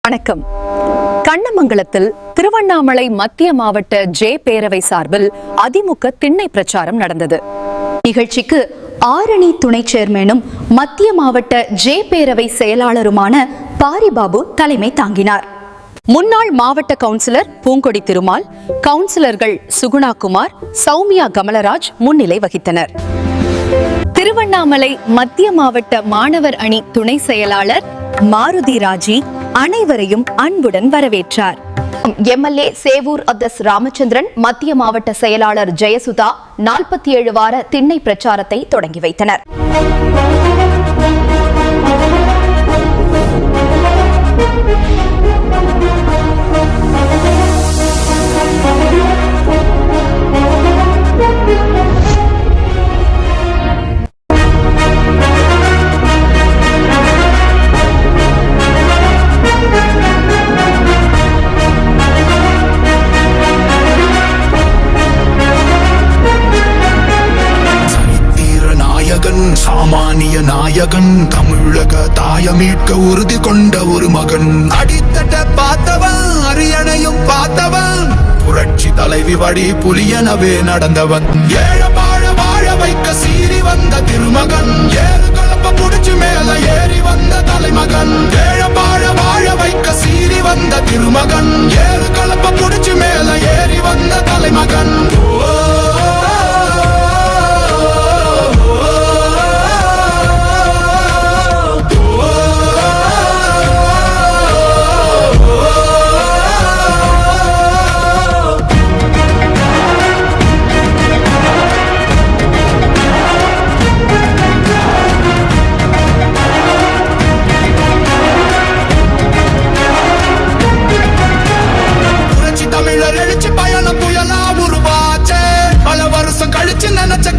வணக்கம். கண்ணமங்கலத்தில் திருவண்ணாமலை மத்திய மாவட்ட ஜே பேரவை சார்பில் அதிமுக திண்ணை பிரச்சாரம் நடந்தது. நிகழ்ச்சிக்கு ஆரணி துணை சேர்மனும் மத்திய மாவட்ட ஜே பேரவை செயலாளருமான பாரிபாபு தலைமை தாங்கினார். முன்னாள் மாவட்ட கவுன்சிலர் பூங்கொடி திருமால், கவுன்சிலர்கள் சுகுணா குமார், சௌமியா கமலராஜ் முன்னிலை வகித்தனர். திருவண்ணாமலை மத்திய மாவட்ட மாணவர் அணி துணை செயலாளர் மாருதி ராஜி அனைவரையும் அன்புடன் வரவேற்றார். எம்எல்ஏ சேவூர் அப்தஸ் ராமச்சந்திரன், மத்திய மாவட்ட செயலாளர் ஜெயசுதா 47 வார திண்ணை பிரச்சாரத்தை தொடங்கி வைத்தனர். சாமானிய நாயகன், தமிழக தாயமீட்க உறுதி கொண்ட ஒரு மகன். அடித்தட்ட பார்த்தவன், அரியணையும் பார்த்தவன், புரட்சி தலைவி வழி புலியனவே நடந்தவன். ஏழ வாழ வாழ வைக்க சீறி வந்த திருமகன், ஏறு கலப்ப புடிச்சு மேல ஏறி வந்த தலைமகன். ஏழ வாழ வாழ வைக்க சீறி வந்த திருமகன், ஏறு கலப்ப புடிச்சு மேல ஏறி வந்த தலைமகன்.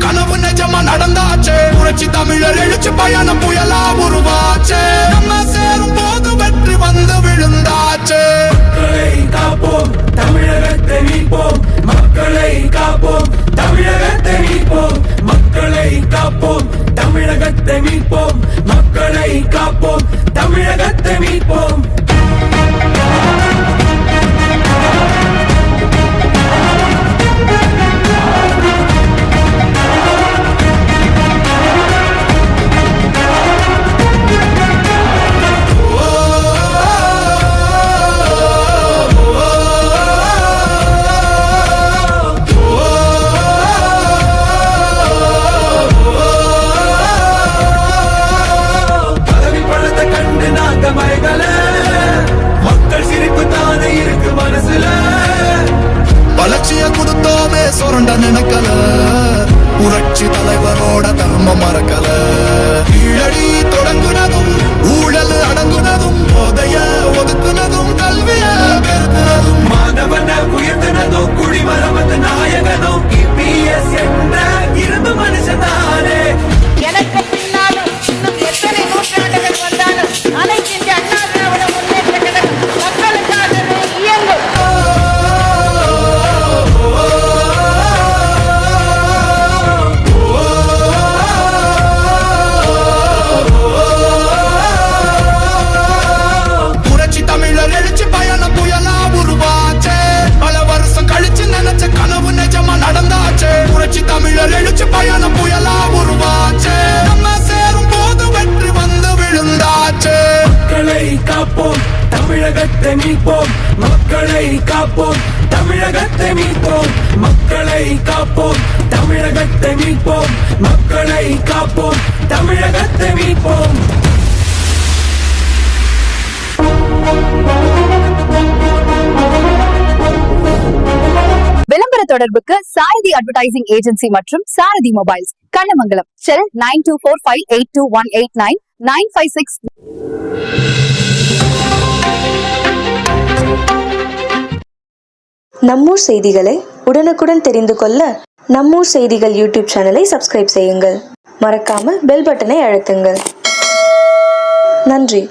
கனவு நிஜமா நடந்தாச்சு, புரட்சி தமிழர் எழுச்சி பயணம் புயலா உருவாச்சு. நம்ம சேரும் போது வெற்றி வந்து விழுந்தாச்சு. மக்களை காப்போம், தமிழகத்தை மீட்போம். மக்களை காப்போம், தமிழகத்தை மீட்போம். மக்களை காப்போம், தமிழகத்தை மீட்போம். மக்களை காப்போம், தமிழகத்தை மீட்போம். மக்கள் சிரிப்பு தானே இருக்கு மனசுல. வளர்ச்சிய கொடுத்தோமே சுரண்ட நினைக்கல, புரட்சி தலைவரோட தர்மம் மறக்கல. கீழடி தொடங்குனதும், ஊழல் அடங்குனதும், போதைய ஒதுக்குனதும், கல்விய பெருக்குனதும், மாணவன உயர்த்தினதும், குடிமரமது நாயகனும் இபிஎஸ் என்ற இரும்பு மனுஷனானே. எனக்கு பின்னாலும் இன்னும் எத்தனை நூற்றாண்டுகள் வந்தாலும் அனைத்து இந்திய அண்ணா திராவிட முன்னேற்ற கழகம் மக்களுக்காகவே இயங்கும். புரட்சி தமிழர் எழுச்சி பயணம் புயலா உருவாச்சு. பல வருஷம் கழிச்சு நினைச்ச கனவு நிஜமா நடந்தாச்சு. புரட்சி தமிழர் எழுச்சி பயணம் புயலா உருவாச்சு. நம்ம சேரும் போது வெற்றி வந்து விழுந்தாச்சு. மக்களை காப்போம், தமிழகத்தை மீட்போம். மக்களை காப்போம், தமிழகத்தை மீட்போம். மக்களை காப்போம், தமிழகத்தை மீட்போம். மக்களை காப்போம், தமிழகத்தை மீட்போம். விளம்பர தொடர்புக்கு சாரதி அட்வர்டைசிங் ஏஜென்சி மற்றும் சாரதி மொபைல்ஸ், கண்ணமங்கலம். செல் 9245821899 956. நம்மூர் செய்திகளை உடனுக்குடன் தெரிந்து கொள்ள நம்மூர் செய்திகள் யூடியூப் சேனலை சப்ஸ்கிரைப் செய்யுங்கள். மறக்காமல் பெல் பட்டனை அழுத்துங்கள். நன்றி.